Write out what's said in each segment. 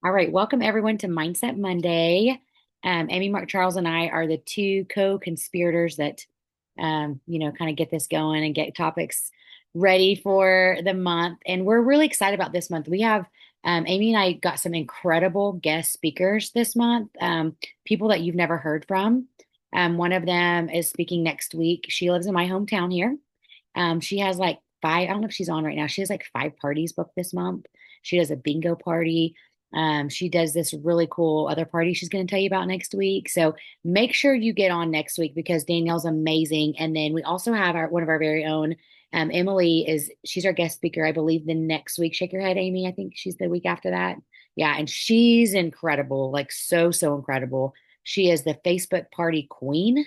All right, welcome everyone to Mindset Monday. Amy, Mark, Charles, and I are the two co-conspirators that, kind of get this going and get topics ready for the month. And we're really excited about this month. We have Amy and I got some incredible guest speakers this month, people that you've never heard from. One of them is speaking next week. She lives in my hometown here. She has like five, I don't know if she's on right now. She has like five parties booked this month. She does a bingo party. She does this really cool other party she's going to tell you about next week. So make sure you get on next week because Danielle's amazing. And then we also have one of our very own, Emily she's our guest speaker, I believe, the next week. Shake your head, Amy. I think she's the week after that. Yeah. And she's incredible, like so incredible. She is the Facebook party queen.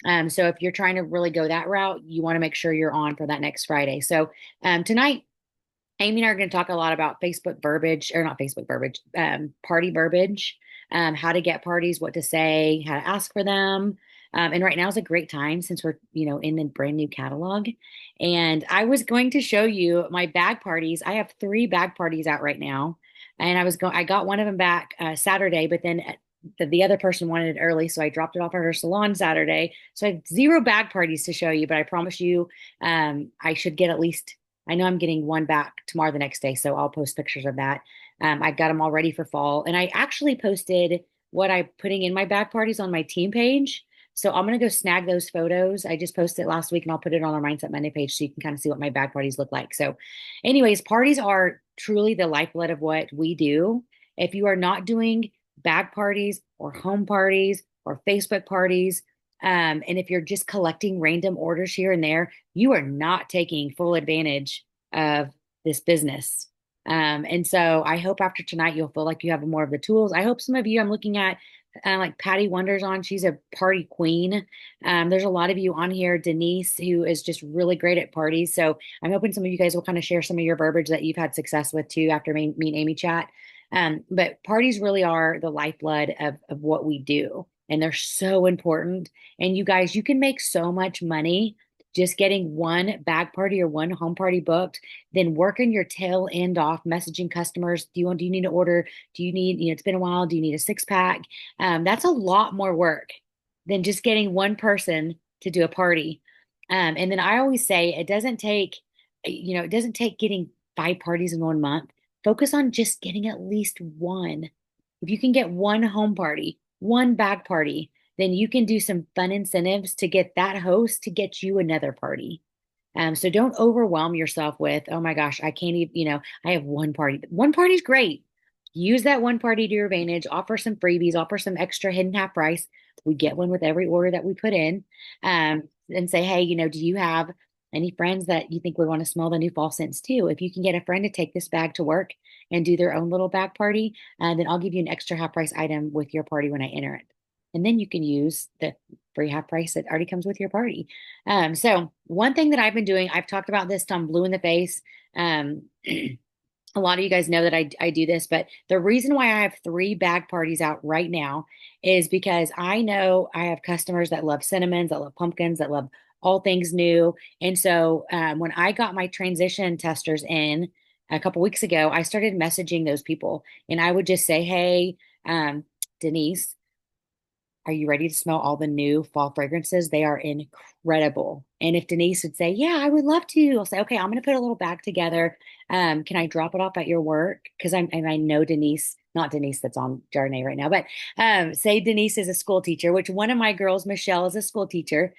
So if you're trying to really go that route, you want to make sure you're on for that next Friday. So tonight, Amy and I are going to talk a lot about Facebook verbiage, or not Facebook verbiage, party verbiage, how to get parties, what to say, how to ask for them. And right now is a great time since we're, in the brand new catalog. And I was going to show you my bag parties. I have three bag parties out right now. And I got one of them back Saturday, but then the other person wanted it early, so I dropped it off at her salon Saturday. So I have zero bag parties to show you, but I promise you, I should get at least. I know I'm getting one back tomorrow, the next day, so I'll post pictures of that. I got them all ready for fall, and I actually posted what I'm putting in my bag parties on my team page. So I'm gonna go snag those photos. I just posted it last week, and I'll put it on our Mindset Monday page so you can kind of see what my bag parties look like. So, anyways, parties are truly the lifeblood of what we do. If you are not doing bag parties or home parties or Facebook parties, and if you're just collecting random orders here and there, you are not taking full advantage of this business. And so I hope after tonight you'll feel like you have more of the tools. I hope some of you, I'm looking at like Patty Wonders on, she's a party queen. There's a lot of you on here, Denise, who is just really great at parties. So I'm hoping some of you guys will kind of share some of your verbiage that you've had success with too after me and Amy chat. But parties really are the lifeblood of what we do. And they're so important. And you guys, you can make so much money just getting one bag party or one home party booked, then working your tail end off, messaging customers. Do you need to order? Do you need, it's been a while. Do you need a six pack? That's a lot more work than just getting one person to do a party. And then I always say it doesn't take getting five parties in 1 month. Focus on just getting at least one. If you can get one home party, one bag party, then you can do some fun incentives to get that host to get you another party. So don't overwhelm yourself with, oh my gosh, I can't even, I have one party. One party's great. Use that one party to your advantage, offer some freebies, offer some extra hidden half price. We get one with every order that we put in. And say, hey, do you have any friends that you think would want to smell the new fall scents too? If you can get a friend to take this bag to work and do their own little bag party, then I'll give you an extra half price item with your party when I enter it. And then you can use the free half price that already comes with your party. So one thing that I've been doing, I've talked about this till I'm blue in the face. A lot of you guys know that I do this, but the reason why I have three bag parties out right now is because I know I have customers that love cinnamons, that love pumpkins, that love all things new. And so when I got my transition testers in a couple weeks ago, I started messaging those people and I would just say, hey, Denise, are you ready to smell all the new fall fragrances? They are incredible. And if Denise would say, yeah, I would love to, I'll say, okay, I'm going to put a little bag together. Can I drop it off at your work? Because I know Denise, not Denise that's on Jardinay right now, but say Denise is a school teacher, which one of my girls, Michelle, is a school teacher.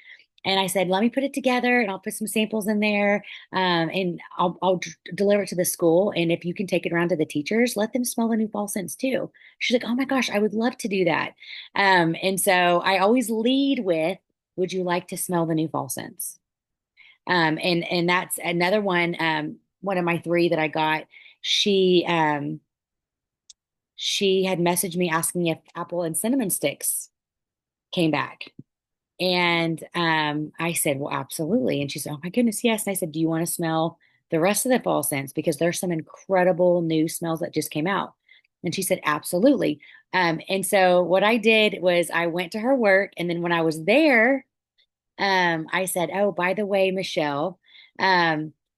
And I said, let me put it together and I'll put some samples in there. And I'll deliver it to the school. And if you can take it around to the teachers, let them smell the new fall scents too. She's like, oh my gosh, I would love to do that. And so I always lead with, would you like to smell the new fall scents? And that's another one. One of my three that I got, she, she had messaged me asking if apple and cinnamon sticks came back. And I said, well, absolutely. And she said, oh my goodness, yes. And I said, do you want to smell the rest of the fall scents? Because there's some incredible new smells that just came out. And she said, absolutely. And so what I did was I went to her work. And then when I was there, I said, oh, by the way, Michelle,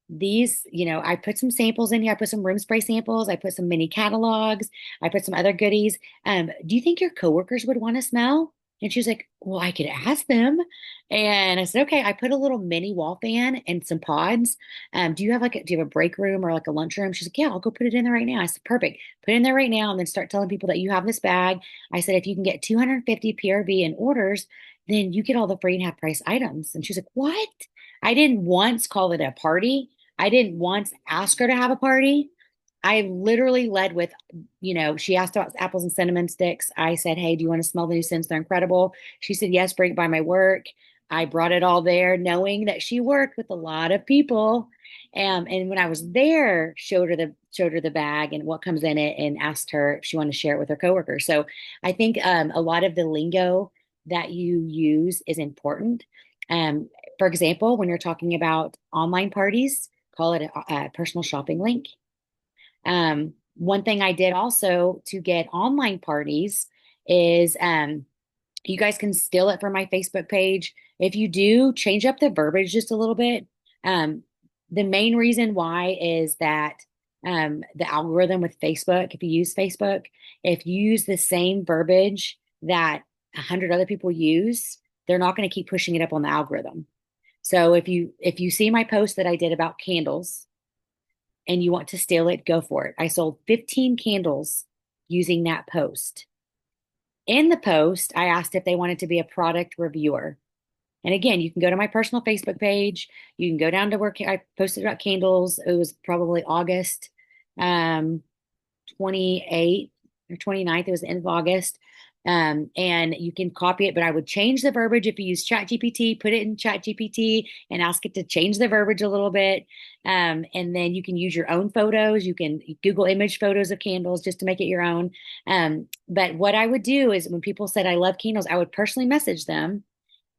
these, I put some samples in here. I put some room spray samples. I put some mini catalogs. I put some other goodies. Do you think your coworkers would want to smell? And she was like, well, I could ask them. And I said, okay. I put a little mini wall fan and some pods. Do you have a break room or like a lunchroom? She's like, yeah, I'll go put it in there right now. I said, perfect. Put it in there right now and then start telling people that you have this bag. I said, if you can get 250 PRV in orders, then you get all the free and half price items. And she's like, what? I didn't once call it a party. I didn't once ask her to have a party. I literally led with, she asked about apples and cinnamon sticks. I said, hey, do you want to smell the new scents? They're incredible. She said, yes, bring it by my work. I brought it all there, knowing that she worked with a lot of people. And when I was there, showed her the bag and what comes in it, and asked her if she wanted to share it with her coworkers. So I think a lot of the lingo that you use is important. Um, for example, when you're talking about online parties, call it a personal shopping link. One thing I did also to get online parties is you guys can steal it from my Facebook page. If you do, change up the verbiage just a little bit. Um, the main reason why is that the algorithm with Facebook, if you use Facebook, if you use the same verbiage that 100 other people use, they're not going to keep pushing it up on the algorithm. So if you see my post that I did about candles and you want to steal it, go for it. I sold 15 candles using that post. In the post, I asked if they wanted to be a product reviewer. And again, you can go to my personal Facebook page. You can go down to where I posted about candles. It was probably August 28th or 29th. It was the end of August. And you can copy it, but I would change the verbiage. If you use ChatGPT, put it in ChatGPT and ask it to change the verbiage a little bit. And then you can use your own photos. You can Google image photos of candles just to make it your own. But what I would do is when people said, I love candles, I would personally message them.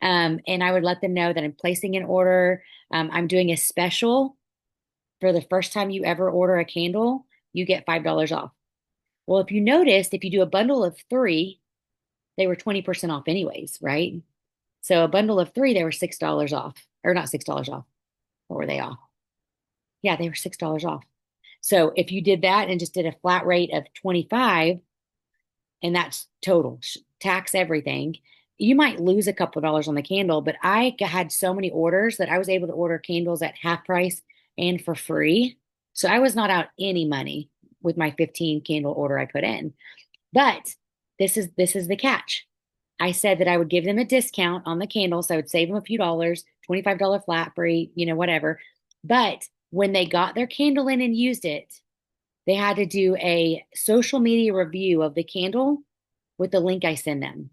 And I would let them know that I'm placing an order. I'm doing a special for the first time you ever order a candle, you get $5 off. Well, if you noticed, if you do a bundle of three, they were 20% off anyways, right? So a bundle of three, they were $6 off, or not $6 off. What were they off? Yeah, they were $6 off. So if you did that and just did a flat rate of 25, and that's total tax everything, you might lose a couple of dollars on the candle. But I had so many orders that I was able to order candles at half price and for free. So I was not out any money with my 15 candle order I put in. But this is the catch. I said that I would give them a discount on the candles. So I would save them a few dollars, $25 flat free, whatever. But when they got their candle in and used it, they had to do a social media review of the candle with the link I send them.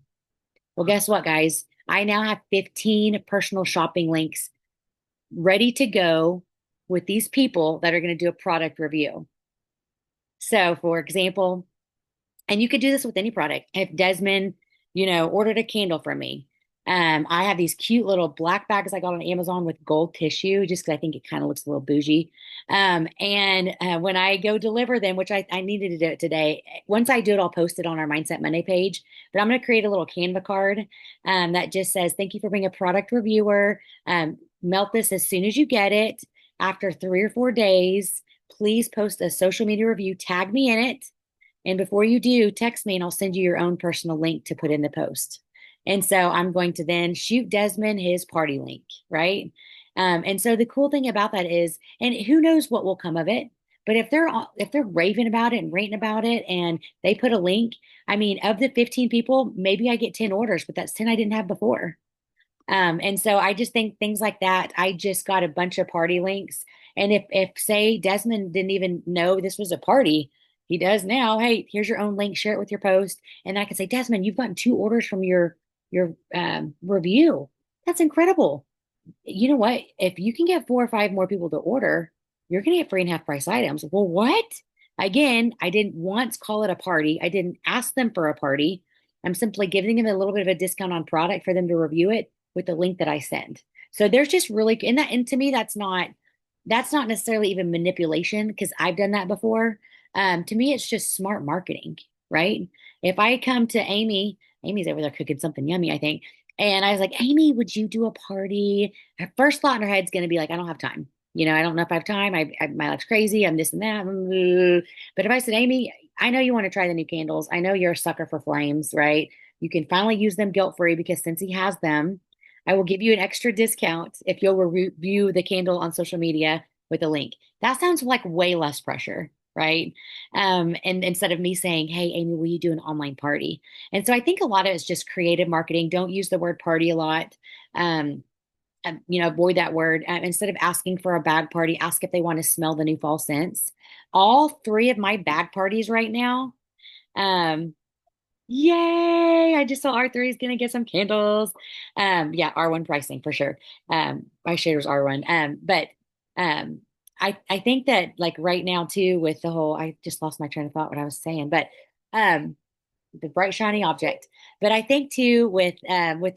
Well, guess what, guys? I now have 15 personal shopping links ready to go with these people that are going to do a product review. So, for example, and you could do this with any product. If Desmond, ordered a candle from me, I have these cute little black bags I got on Amazon with gold tissue, just because I think it kind of looks a little bougie. And when I go deliver them, which I needed to do it today, once I do it, I'll post it on our Mindset Monday page. But I'm going to create a little Canva card that just says, "Thank you for being a product reviewer. Melt this as soon as you get it. After 3 or 4 days, please post a social media review. Tag me in it." And before you do, text me and I'll send you your own personal link to put in the post. And so I'm going to then shoot Desmond his party link, right? And so the cool thing about that is, and who knows what will come of it, but if they're raving about it and ranting about it and they put a link, I mean, of the 15 people, maybe I get 10 orders, but that's 10 I didn't have before. And so I just think things like that. I just got a bunch of party links. And if say Desmond didn't even know this was a party, he does now. Hey, here's your own link, share it with your post. And I can say, Desmond, you've gotten 2 orders from your review. That's incredible. You know what? If you can get 4 or 5 more people to order, you're gonna get free and half price items. Well, what? Again, I didn't once call it a party. I didn't ask them for a party. I'm simply giving them a little bit of a discount on product for them to review it with the link that I send. So there's just really and to me that's not necessarily even manipulation because I've done that before. To me, it's just smart marketing, right? If I come to Amy's over there cooking something yummy, I think, and I was like, Amy, would you do a party? Her first thought in her head is going to be like, I don't have time. I don't know if I have time. My life's crazy. I'm this and that. But if I said, Amy, I know you want to try the new candles. I know you're a sucker for flames, right? You can finally use them guilt free because since he has them, I will give you an extra discount if you'll review the candle on social media with a link. That sounds like way less pressure, right? And instead of me saying, hey, Amy, will you do an online party? And so I think a lot of it's just creative marketing. Don't use the word party a lot. Um, avoid that word. Instead of asking for a bag party, ask if they want to smell the new fall scents. All three of my bag parties right now. Um, Yay! I just saw R3 is gonna get some candles. Yeah, R1 pricing for sure. My shader's R1. But um, I think that like right now too, with the whole, I just lost my train of thought what I was saying, but um, the bright shiny object. But I think too with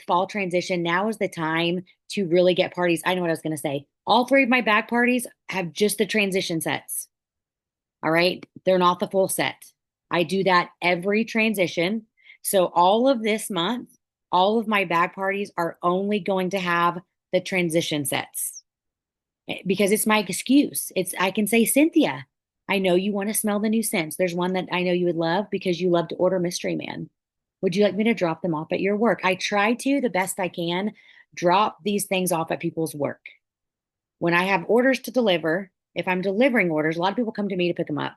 fall transition, now is the time to really get parties. I know what I was gonna say. All three of my bag parties have just the transition sets. All right. They're not the full set. I do that every transition. So all of this month, all of my bag parties are only going to have the transition sets because it's my excuse. I can say, Cynthia, I know you want to smell the new scents. There's one that I know you would love because you love to order Mystery Man. Would you like me to drop them off at your work? I try to, the best I can, drop these things off at people's work. When I have orders to deliver, if I'm delivering orders, a lot of people come to me to pick them up.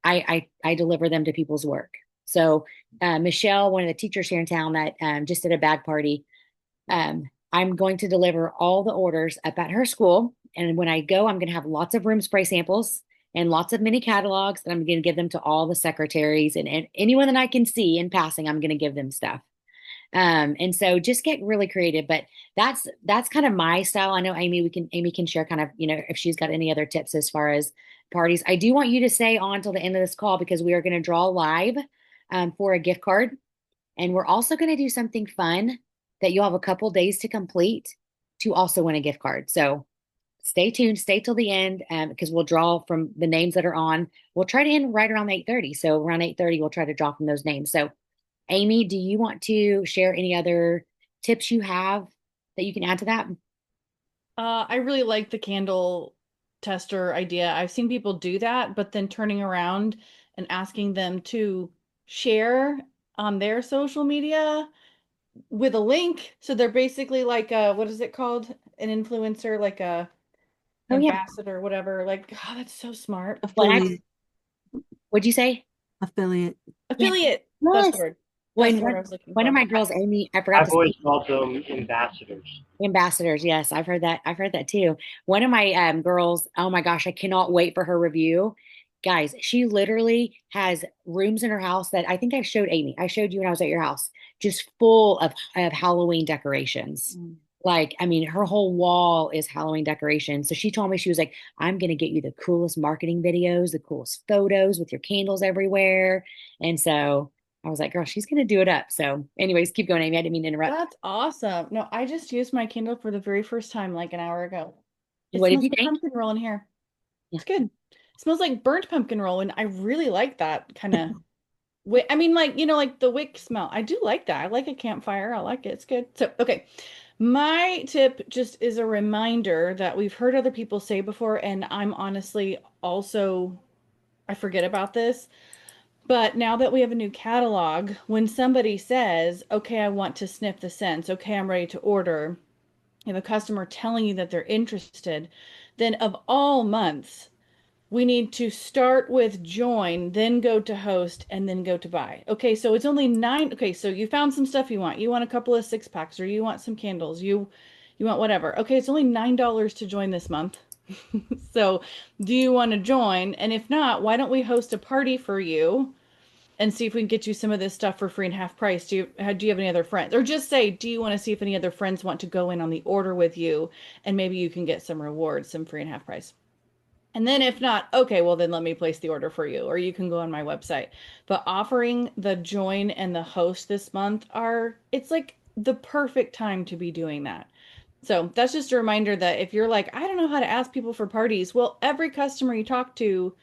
I deliver them to people's work. So Michelle, one of the teachers here in town that just did a bag party, I'm going to deliver all the orders up at her school. And when I go, I'm going to have lots of room spray samples and lots of mini catalogs. And I'm going to give them to all the secretaries and anyone that I can see in passing, I'm going to give them stuff. And so just get really creative, but that's kind of my style. I know Amy can share kind of, if she's got any other tips as far as parties. I do want you to stay on till the end of this call because we are going to draw live for a gift card. And we're also going to do something fun that you'll have a couple days to complete to also win a gift card. So stay tuned, stay till the end because we'll draw from the names that are on. We'll try to end right around 8:30. So around 8:30, we'll try to draw from those names. So Amy, do you want to share any other tips you have that you can add to that? I really like the candle tester idea. I've seen people do that, but then turning around and asking them to share on their social media with a link. So they're basically like what is it called? An influencer, like a Oh yeah. ambassador, whatever. Like, oh, that's so smart. When I Affiliate, What'd you say? affiliate. Yeah. Affiliate. That's the Yes. word. That's When the word I was looking one of for. my girls, Amy, I forgot I've to always say called them ambassadors. ambassadors. Yes, I've heard that. I've heard that too. One of my girls, oh my gosh, I cannot wait for her review. Guys, she literally has rooms in her house that I think I showed Amy. I showed you when I was at your house, just full of Halloween decorations. Mm. Like, I mean, her whole wall is Halloween decorations. So she told me, she was like, I'm going to get you the coolest marketing videos, the coolest photos with your candles everywhere. And so I was like, girl, she's going to do it up. So, anyways, keep going, Amy. I didn't mean to interrupt. That's awesome. No, I just used my Kindle for the very first time like an hour ago. It What did smells you like think? pumpkin roll in here. Yeah. It's good. It smells like burnt pumpkin roll, and I really like that kind of. I mean, like like the wick smell. I do like that. I like a campfire. I like it. It's good. So, okay, my tip just is a reminder that we've heard other people say before, and I'm honestly also I forget about this. But now that we have a new catalog, when somebody says, "Okay, I want to sniff the scents. Okay, I'm ready to order," you have a customer telling you that they're interested, then of all months, we need to start with join, then go to host, and then go to buy. Okay, so it's only nine. Okay, so you found some stuff you want. You want a couple of six packs, or you want some candles. You want whatever. Okay, it's only $9 to join this month. So, do you want to join? And if not, why don't we host a party for you and see if we can get you some of this stuff for free and half price? Do you have any other friends? Or just say, do you want to see if any other friends want to go in on the order with you, and maybe you can get some rewards, some free and half price. And then if not, okay, well then let me place the order for you, or you can go on my website. But offering the join and the host this month it's like the perfect time to be doing that. So that's just a reminder that if you're like, I don't know how to ask people for parties, well, every customer you talk to,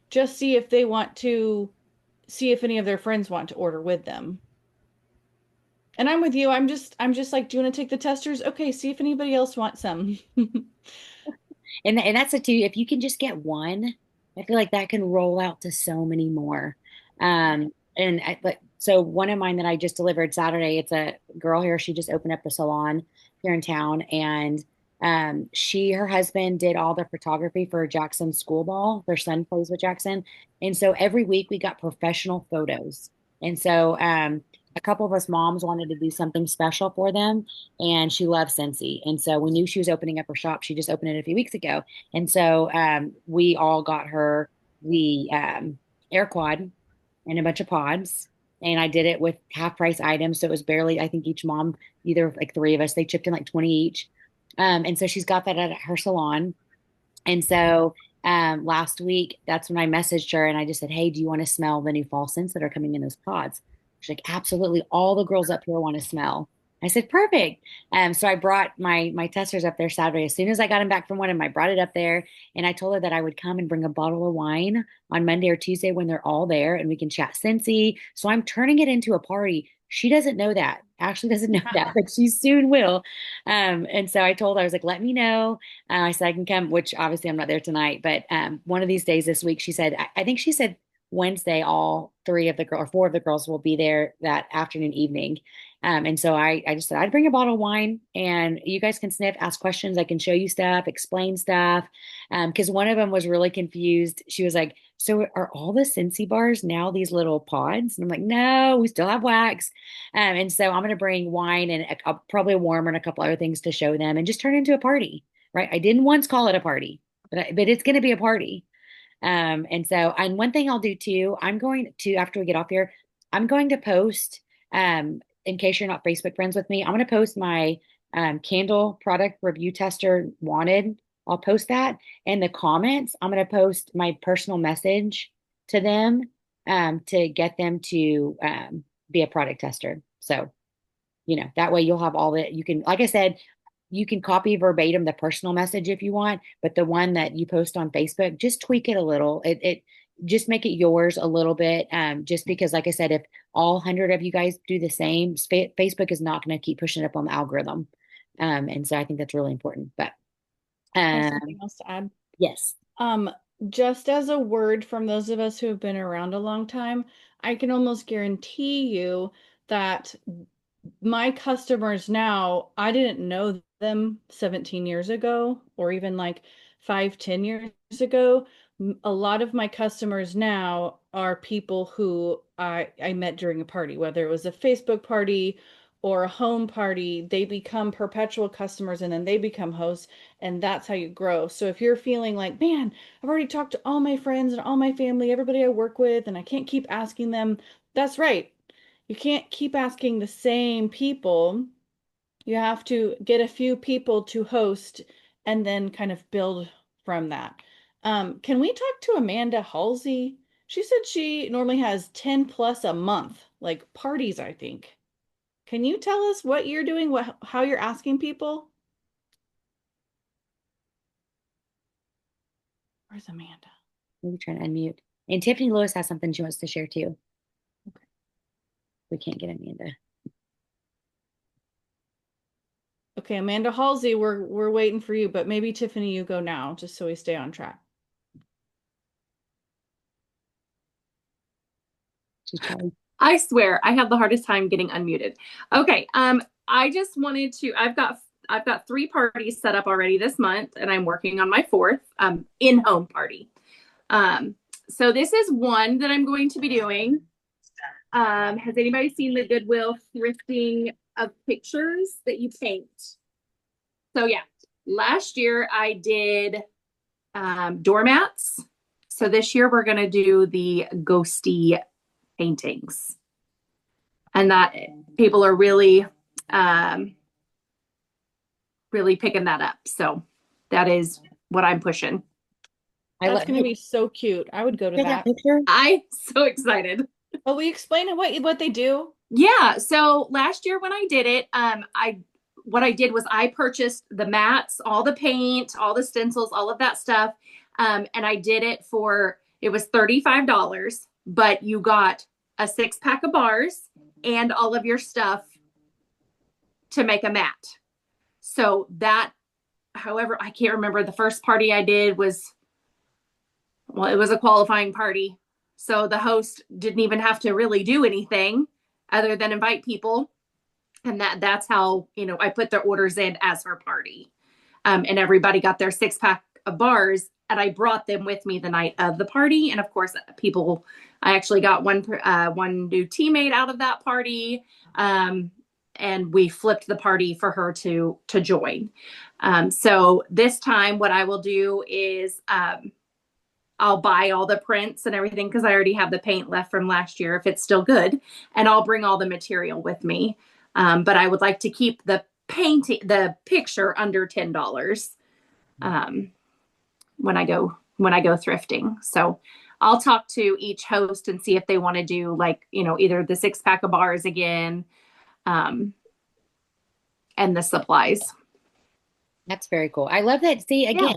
just see if they want to see if any of their friends want to order with them. And I'm with you. I'm just like, do you want to take the testers? Okay, see if anybody else wants some. And that's the two. If you can just get one, I feel like that can roll out to so many more. But so one of mine that I just delivered Saturday, it's a girl here. She just opened up a salon here in town, and her husband did all the photography for Jackson's school ball. Their son plays with Jackson, and so every week we got professional photos. And so a couple of us moms wanted to do something special for them, and she loves Scentsy. And so we knew she was opening up her shop. She just opened it a few weeks ago. And so we all got her the air quad and a bunch of pods. And I did it with half price items. So it was barely, I think each mom, either like three of us, they chipped in like 20 each. And so she's got that at her salon. And so last week, that's when I messaged her and I just said, "Hey, do you want to smell the new fall scents that are coming in those pods?" She's like, "Absolutely. All the girls up here want to smell." I said, "Perfect." So I brought my testers up there Saturday. As soon as I got them back from one of them, I brought it up there and I told her that I would come and bring a bottle of wine on Monday or Tuesday when they're all there and we can chat Scentsy. So I'm turning it into a party. She doesn't know that. Ashley doesn't know that, but she soon will. And so I told her, I was like, "Let me know." I said I can come, which obviously I'm not there tonight, but one of these days this week, she said, I think she said Wednesday, all three of the girls or four of the girls will be there that afternoon, evening. And so I just said, I'd bring a bottle of wine and you guys can sniff, ask questions. I can show you stuff, explain stuff. Because one of them was really confused. She was like, "So are all the Scentsy bars now these little pods?" And I'm like, "No, we still have wax." And so I'm going to bring wine and probably a warmer and a couple other things to show them and just turn it into a party, right? I didn't once call it a party, but it's going to be a party. And one thing I'll do too, I'm going to, after we get off here, I'm going to post, in case you're not Facebook friends with me, I'm going to post my candle product review tester wanted. I'll post that in the comments. I'm going to post my personal message to them to get them to be a product tester. So, that way you'll have all that you can, like I said, you can copy verbatim the personal message if you want, but the one that you post on Facebook, just tweak it a little. It just make it yours a little bit. Just because, like I said, if all 100 of you guys do the same, Facebook is not going to keep pushing it up on the algorithm. And so I think that's really important. But I have um, something else to add. yes, Um, just as a word from those of us who have been around a long time, I can almost guarantee you that my customers now, I didn't know them 17 years ago or even like 5, 10 years ago. A lot of my customers now are people who I met during a party, whether it was a Facebook party or a home party. They become perpetual customers and then they become hosts, and that's how you grow. So if you're feeling like, man, I've already talked to all my friends and all my family, everybody I work with, and I can't keep asking them, that's right. You can't keep asking the same people. You have to get a few people to host and then kind of build from that. Can we talk to Amanda Halsey? She said she normally has 10 plus a month, like parties, I think. Can you tell us what you're doing, how you're asking people? Where's Amanda? maybe try to unmute. And Tiffany Lewis has something she wants to share too. We can't get Amanda. Okay, Amanda Halsey, we're waiting for you, but maybe Tiffany, you go now, just so we stay on track. She's trying. I swear I have the hardest time getting unmuted. Okay, I just wanted to. I've got 3 parties set up already this month, and I'm working on my 4th in-home party. So this is one that I'm going to be doing. Has anybody seen the Goodwill thrifting of pictures that you paint? So yeah, last year I did doormats. So this year we're going to do the ghosty paintings. And that people are really, really picking that up. So that is what I'm pushing. That's going to be so cute. I would go to that. Picture? I'm so excited. Oh, will you explain what they do? Yeah. So last year when I did it, what I did was I purchased the mats, all the paint, all the stencils, all of that stuff. And I did it it was $35, but you got a 6-pack of bars and all of your stuff to make a mat. So that however, I can't remember. The first party I did was, well, it was a qualifying party. So the host didn't even have to really do anything other than invite people. And that's how, I put their orders in as her party. And everybody got their 6-pack of bars, and I brought them with me the night of the party. And of course, I actually got one new teammate out of that party. And we flipped the party for her to join. So this time what I will do is, I'll buy all the prints and everything because I already have the paint left from last year if it's still good, and I'll bring all the material with me. But I would like to keep the picture under $10 when I go thrifting. So I'll talk to each host and see if they want to do either the 6-pack of bars again, and the supplies. That's very cool. I love that. See, Yeah. again,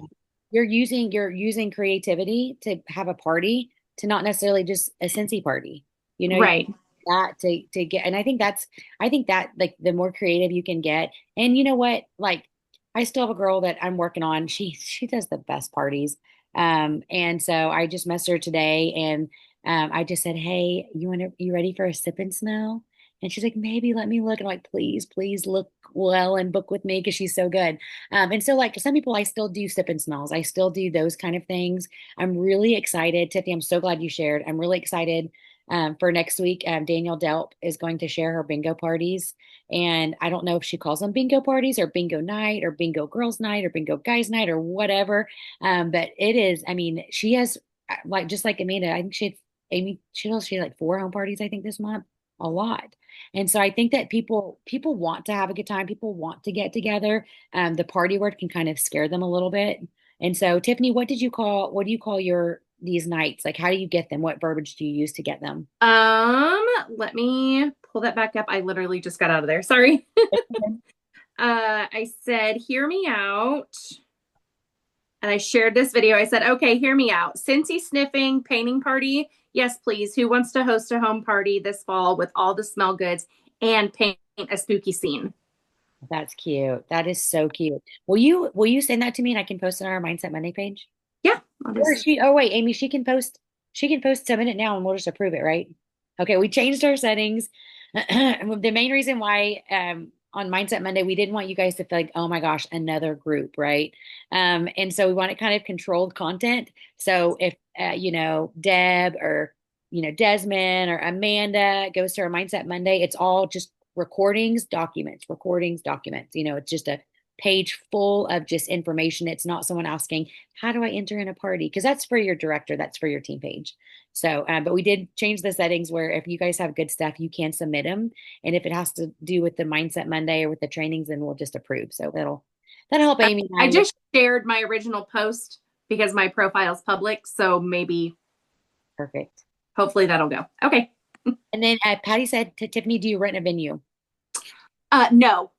you're using creativity to have a party, to not necessarily just a Scentsy party. Right. That to get, and I think that like the more creative you can get. And you know what? Like, I still have a girl that I'm working on. She does the best parties. And so I just messaged her today, and I just said, "Hey, you ready for a sip and smell?" And she's like, "Maybe, let me look." And I'm like, please look well and book with me because she's so good. And so, like, some people, I still do sip and smells. I still do those kind of things. I'm really excited, Tiffany. I'm so glad you shared. I'm really excited for next week. Danielle Delp is going to share her bingo parties. And I don't know if she calls them bingo parties or bingo night or bingo girls night or bingo guys night or whatever. But it is, I mean, she has, like, just like Amanda, I think she had like 4 home parties, I think, this month. A lot. And so I think that people want to have a good time. People want to get together. The party word can kind of scare them a little bit. And so, Tiffany, what do you call these nights? Like, how do you get them? What verbiage do you use to get them? Let me pull that back up. I literally just got out of there. Sorry. I said, hear me out. And I shared this video. I said, okay, hear me out. Scentsy sniffing painting party. Yes, please. Who wants to host a home party this fall with all the smell goods and paint a spooky scene? That's cute. That is so cute. Will you send that to me and I can post it on our Mindset Monday page? Yeah. Oh wait, Amy, she can post 7 minutes now and we'll just approve it, right? Okay, we changed our settings. The main reason why on Mindset Monday we didn't want you guys to feel like, oh my gosh, another group, right? And so we wanted kind of controlled content. So if Deb or Desmond or Amanda goes to our Mindset Monday, it's all just recordings, documents, recordings, documents. It's just a page full of just information. It's not someone asking, how do I enter in a party? Because that's for your director, that's for your team page. So, but we did change the settings where if you guys have good stuff, you can submit them. And if it has to do with the Mindset Monday or with the trainings, then we'll just approve. So that'll help Amy. I just shared my original post because my profile is public. So maybe. Perfect. Hopefully that'll go. Okay. And then Patty said to Tiffany, do you rent a venue? No,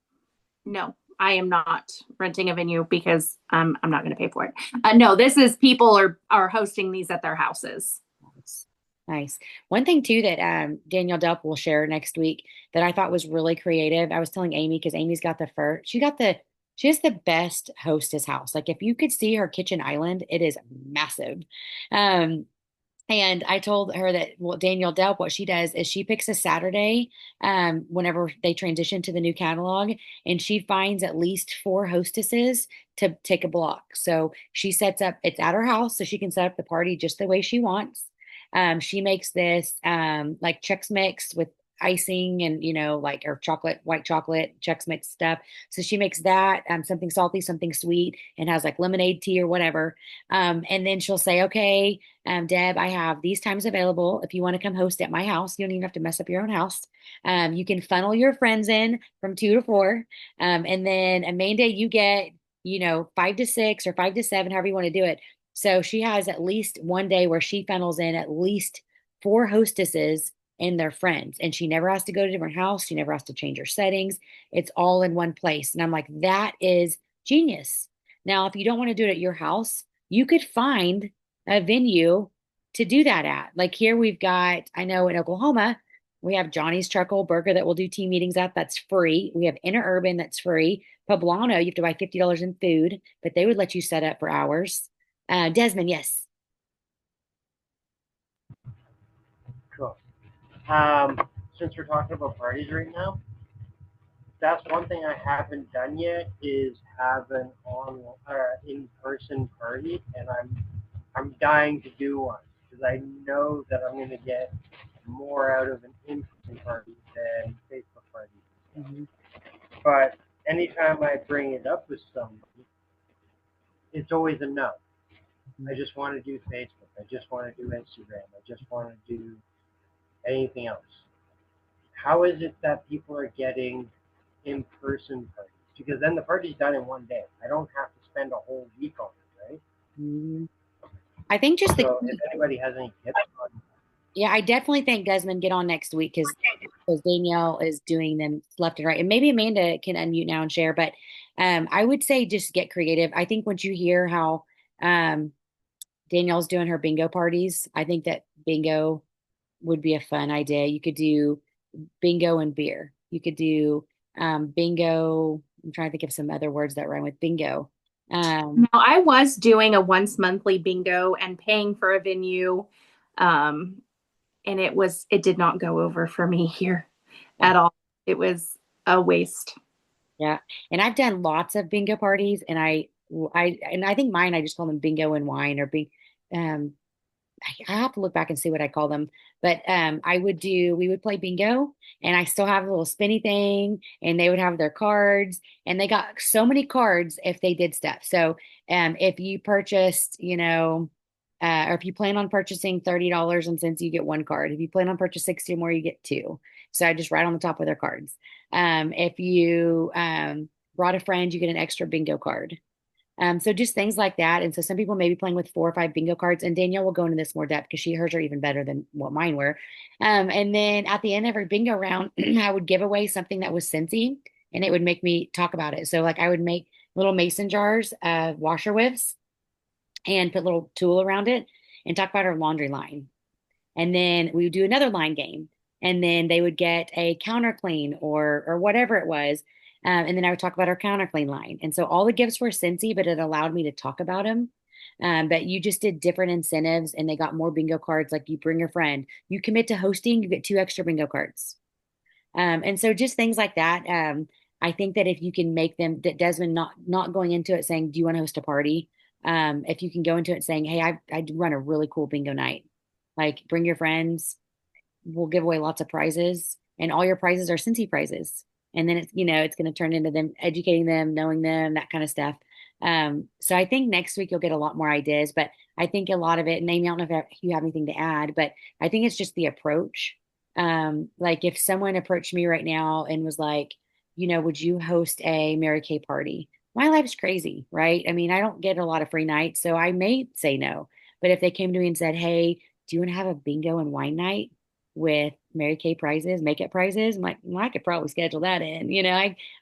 I am not renting a venue because I'm not going to pay for it. No, this is people are hosting these at their houses. Nice. One thing too that Danielle Delp will share next week that I thought was really creative. I was telling Amy because Amy's got she has the best hostess house. Like, if you could see her kitchen island, it is massive. And I told her that, well, Danielle Delp, what she does is she picks a Saturday whenever they transition to the new catalog, and she finds at least 4 hostesses to take a block. So she sets up, it's at her house, so she can set up the party just the way she wants. She makes this like Chex Mix with icing and like, or white chocolate Chex Mix stuff. So she makes that something salty, something sweet, and has like lemonade tea or whatever. And then she'll say, okay, Deb, I have these times available. If you want to come host at my house, you don't even have to mess up your own house. You can funnel your friends in from 2 to 4. And then Amanda, you get 5 to 6 or 5 to 7, however you want to do it. So she has at least one day where she funnels in at least 4 hostesses and their friends. And she never has to go to a different house. She never has to change her settings. It's all in one place. And I'm like, that is genius. Now, if you don't want to do it at your house, you could find a venue to do that at. Like, here we've got, I know in Oklahoma, We have Johnny's Chuckle Burger that we'll do team meetings at. That's free. We have Interurban that's free. Poblano, you have to buy $50 in food, but they would let you set up for hours. Desmond, yes. Cool. Since we're talking about parties right now, that's one thing I haven't done yet is have an on in-person party, and I'm dying to do one because I know that I'm going to get more out of an in-person party than Facebook parties. Mhm. But anytime I bring it up with somebody, it's always a no. I just want to do Facebook. I just want to do Instagram. I just want to do anything else. How is it that people are getting in-person parties? Because then the party's done in one day. I don't have to spend a whole week on it, right? Mhm. I think just the So if anybody has any tips on, Yeah, I definitely think Desmond get on next week because Danielle is doing them left and right, and maybe Amanda can unmute now and share. But I would say just get creative. I think once you hear how um, Danielle's doing her bingo parties, I think that bingo would be a fun idea. You could do bingo and beer. You could do bingo. I'm trying to think of some other words that rhyme with bingo. Now, I was doing a once monthly bingo and paying for a venue. Um, and it did not go over for me here Yeah. at all. It was a waste. Yeah. And I've done lots of bingo parties and I think mine I just call them bingo and wine or um I have to look back and see what I call them. But we would play bingo and I still have a little spinny thing and they would have their cards and they got so many cards if they did stuff. So if you purchased, or if you plan on purchasing $30 and cents, you get one card. If you plan on purchasing 60 or more, you get two. So I just write on the top of their cards. If you brought a friend, you get an extra bingo card. So just things like that. And so some people may be playing with 4 or 5 bingo cards, and Danielle will go into this more depth because hers are even better than what mine were. And then at the end of every bingo round, I would give away something that was Scentsy, and it would make me talk about it. So like I would make little mason jars of washer whiffs and put little tulle around it and talk about our laundry line. And then we would do another line game. And then they would get a counter clean or whatever it was. And then I would talk about our counter clean line. And so all the gifts were Cincy, but it allowed me to talk about them. But you just did different incentives and they got more bingo cards. Like you bring your friend, you commit to hosting, you get 2 extra bingo cards. And so just things like that. I think that if you can make them that Desmond not going into it saying, do you want to host a party? If you can go into it saying, hey, I run a really cool bingo night. Like bring your friends, we'll give away lots of prizes, and all your prizes are Cincy prizes. And then it's going to turn into them educating them, knowing them, that kind of stuff. So I think next week you'll get a lot more ideas, but I think a lot of it, and Amy, I don't know if you have anything to add, but I think it's just the approach. Like if someone approached me right now and was like, would you host a Mary Kay party? My life's crazy, right? I mean, I don't get a lot of free nights, so I may say no. But if they came to me and said, hey, do you want to have a bingo and wine night with Mary Kay prizes, makeup prizes? I'm like, well, I could probably schedule that in.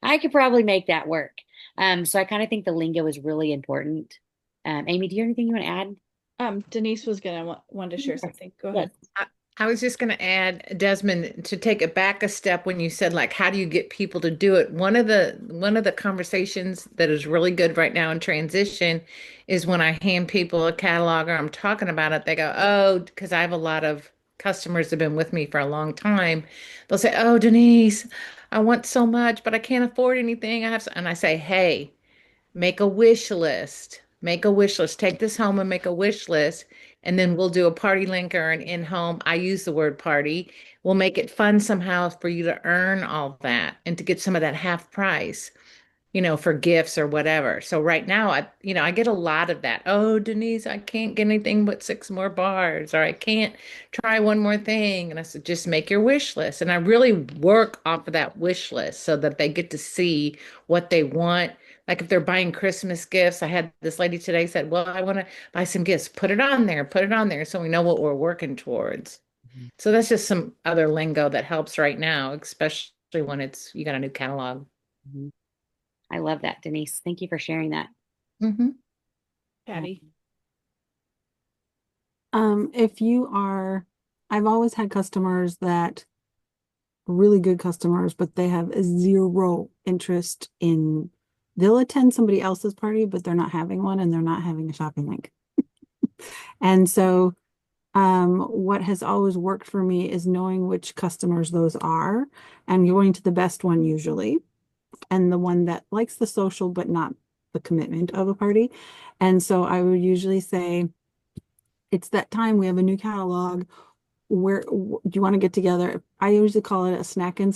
I could probably make that work. So I kind of think the lingo is really important. Amy, do you have anything you want to add? Denise was gonna want to share something. Go Yes. ahead. I was just going to add, Desmond, to take it back a step when you said like, how do you get people to do it? One of the conversations that is really good right now in transition is when I hand people a catalog or I'm talking about it, they go, oh, because I have a lot of customers that have been with me for a long time. They'll say, oh, Denise, I want so much, but I can't afford anything. And I say, hey, make a wish list. Make a wish list. Take this home and make a wish list. And then we'll do a party link or an in-home. I use the word party. We'll make it fun somehow for you to earn all that and to get some of that half price, for gifts or whatever. So right now, I get a lot of that. Oh, Denise, I can't get anything but 6 more bars, or I can't try one more thing. And I said, just make your wish list. And I really work off of that wish list so that they get to see what they want. Like if they're buying Christmas gifts, I had this lady today said, well, I want to buy some gifts. Put it on there so we know what we're working towards. So that's just some other lingo that helps right now, especially when you got a new catalog. Mhm. I love that, Denise. Thank you for sharing that. Mm-hmm. Patty. If you are, I've always had customers that really good customers, but they have zero interest in, they'll attend somebody else's party, but they're not having one and they're not having a shopping link. And so what has always worked for me is knowing which customers those are and going to the best one usually, and the one that likes the social but not the commitment of a party. And so I would usually say, it's that time, we have a new catalog. Where do you want to get together? I usually call it a snack and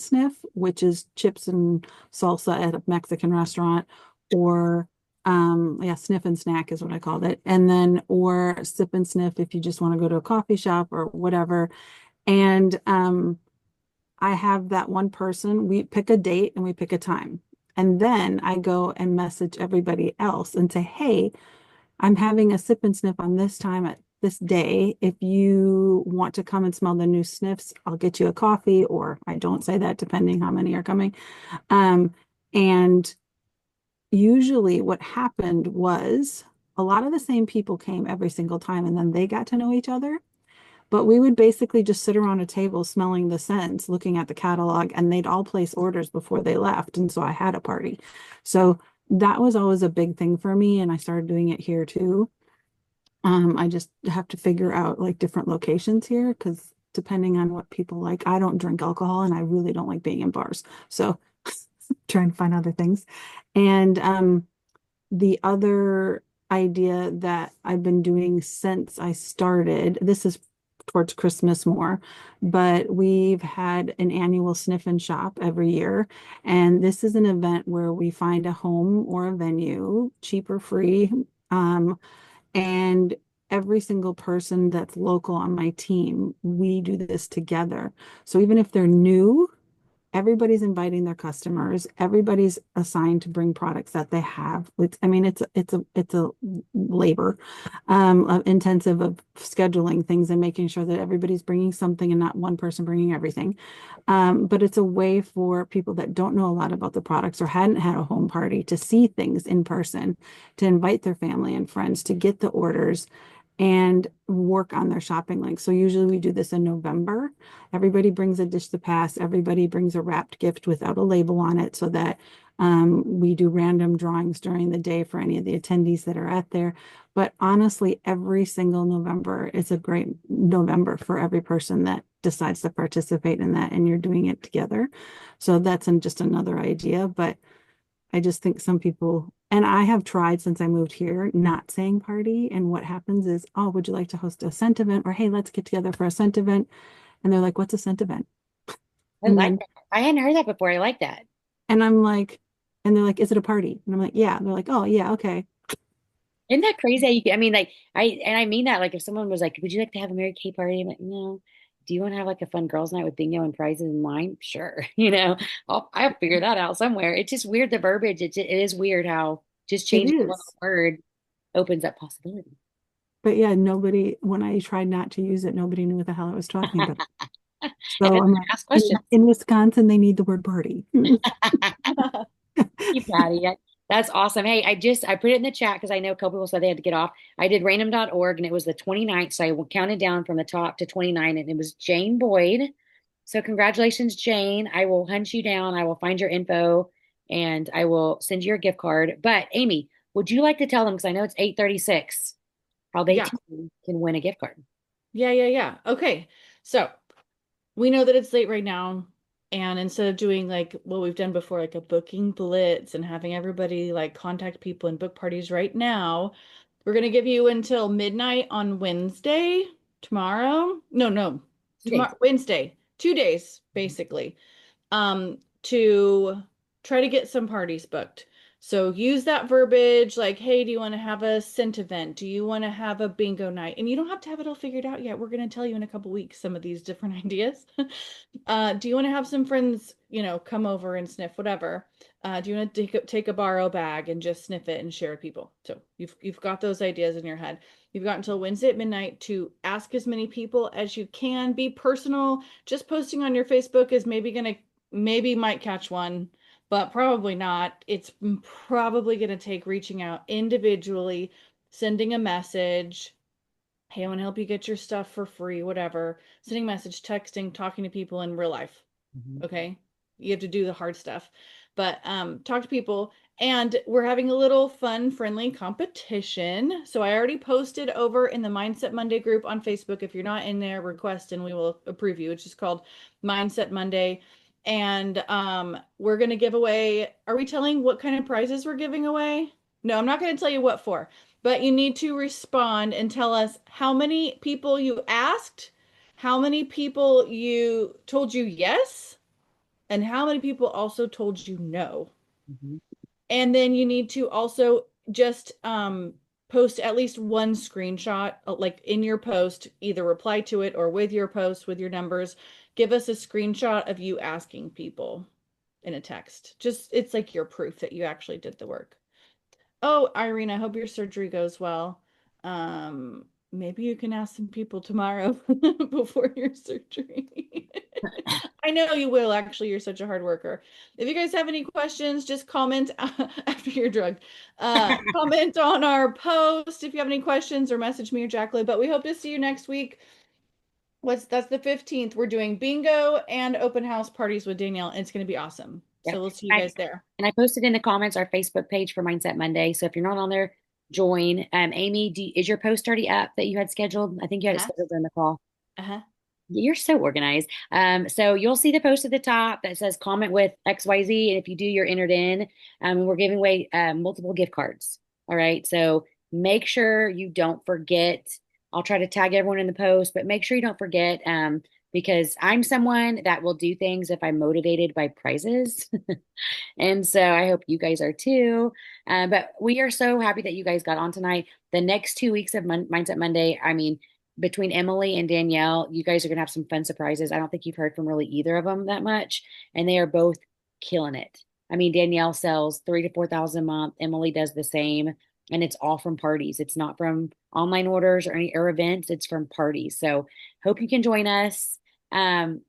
sniff, which is chips and salsa at a Mexican restaurant, or yeah, sniff and snack is what I called it. And then or sip and sniff if you just want to go to a coffee shop or whatever. And I have that one person, we pick a date and we pick a time. And then I go and message everybody else and say, hey, I'm having a sip and sniff on this time at this day. If you want to come and smell the new sniffs, I'll get you a coffee, or I don't say that depending how many are coming. And usually what happened was a lot of the same people came every single time, and then they got to know each other. But we would basically just sit around a table smelling the scents, looking at the catalog, and they'd all place orders before they left. And so I had a party. So that was always a big thing for me. And I started doing it here too. I just have to figure out like different locations here because depending on what people like, I don't drink alcohol and I really don't like being in bars. So trying to find other things. And the other idea that I've been doing since I started, this is towards Christmas more, but we've had an annual sniff and shop every year. And this is an event where we find a home or a venue, cheap or free. And every single person that's local on my team, we do this together. So even if they're new, everybody's inviting their customers. Everybody's assigned to bring products that they have. I mean, it's a labor of intensive of scheduling things and making sure that everybody's bringing something and not one person bringing everything. But it's a way for people that don't know a lot about the products or hadn't had a home party to see things in person, to invite their family and friends, to get the orders and work on their shopping links. So usually we do this in November. Everybody brings a dish to pass. Everybody brings a wrapped gift without a label on it so that we do random drawings during the day for any of the attendees that are at there. But honestly, every single November is a great November for every person that decides to participate in that, and you're doing it together. So that's just another idea. But I just think some people, and I have tried since I moved here, not saying party. And what happens is, oh, would you like to host a scent event? Or hey, let's get together for a scent event. And they're like, what's a scent event? I And like then, that. I hadn't heard that before. I like that. and I'm like, and they're like, is it a party? And I'm like, yeah. And they're like, oh, yeah, okay. Isn't that crazy? How you can, I mean, like, I mean that, like, if someone was like, would you like to have a Mary Kay party? I'm like, no. Do you want to have like a fun girls' night with bingo and prizes and wine? Sure. I'll figure that out somewhere. It's just weird, the verbiage. It is weird how just It changing one is. word opens up possibility. But yeah, nobody, when I tried not to use it, nobody knew what the hell I was talking about. And So then I'm like, ask questions. in Wisconsin, they need the word party. You, Patty. That's awesome. Hey, I put it in the chat because I know a couple people said they had to get off. I did random.org and it was the 29th. So I counted down from the top to 29 and it was Jane Boyd. So congratulations, Jane. I will hunt you down. I will find your info and I will send you your gift card. But Amy, would you like to tell them, because I know it's 8:36, how they Yeah. too can win a gift card? Yeah. Okay. So we know that it's late right now. And instead of doing like what we've done before, like a booking blitz and having everybody like contact people and book parties right now, we're going to give you until midnight on Wednesday, tomorrow. No, 2 days. tomorrow, Wednesday, 2 days, basically, to try to get some parties booked. So use that verbiage like, hey, do you want to have a scent event? Do you want to have a bingo night? And you don't have to have it all figured out yet. We're going to tell you in a couple weeks some of these different ideas. Do you want to have some friends, come over and sniff whatever? Do you want to take a borrow bag and just sniff it and share with people? So you've got those ideas in your head. You've got until Wednesday at midnight to ask as many people as you can. Be personal. Just posting on your Facebook is maybe might catch one, but probably not. It's probably going to take reaching out individually, sending a message, hey, I want to help you get your stuff for free, whatever. Sending message, texting, talking to people in real life. Mhm. Okay. You have to do the hard stuff. But talk to people. And we're having a little fun, friendly competition. So I already posted over in the Mindset Monday group on Facebook. If you're not in there, request and we will approve you. It's just called Mindset Monday. And we're going to give away, are we telling what kind of prizes we're giving away? No, I'm not going to tell you what for, but you need to respond and tell us how many people you asked, how many people you told you yes, and how many people also told you no. Mhm. And then you need to also just post at least one screenshot, like in your post, either reply to it or with your post with your numbers. Give us a screenshot of you asking people in a text. Just it's like your proof that you actually did the work. Oh, Irene, I hope your surgery goes well. Maybe you can ask some people tomorrow before your surgery. I know you will, actually. You're such a hard worker. If you guys have any questions, just comment after you're drugged. Comment on our post if you have any questions or message me or Jacqueline. But we hope to see you next week. That's the 15th. We're doing bingo and open house parties with Danielle, and it's going to be awesome. So Yep. we'll see you guys there. And I posted in the comments our Facebook page for Mindset Monday. So if you're not on there, join. Amy, is your post already up that you had scheduled? I think you had it Uh-huh. scheduled during the call. Uh-huh. You're so organized. So you'll see the post at the top that says comment with XYZ. And if you do, you're entered in. We're giving away multiple gift cards. All right. So make sure you don't forget. I'll try to tag everyone in the post, but make sure you don't forget because I'm someone that will do things if I'm motivated by prizes. And so I hope you guys are too. But we are so happy that you guys got on tonight. The next 2 weeks of Mindset Monday, I mean, between Emily and Danielle, you guys are going to have some fun surprises. I don't think you've heard from really either of them that much, and they are both killing it. I mean, Danielle sells 3 to 4 thousand a month. Emily does the same, and it's all from parties. It's not from online orders or any or events. It's from parties. So hope you can join us.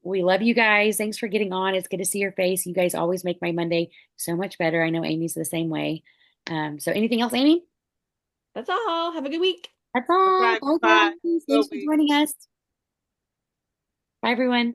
We love you guys. Thanks for getting on. It's good to see your face. You guys always make my Monday so much better. I know Amy's the same way. So anything else, Amy? That's all. Have a good week. That's all. Bye Bye, bye. guys. Good Thanks for week. joining us. Bye, everyone.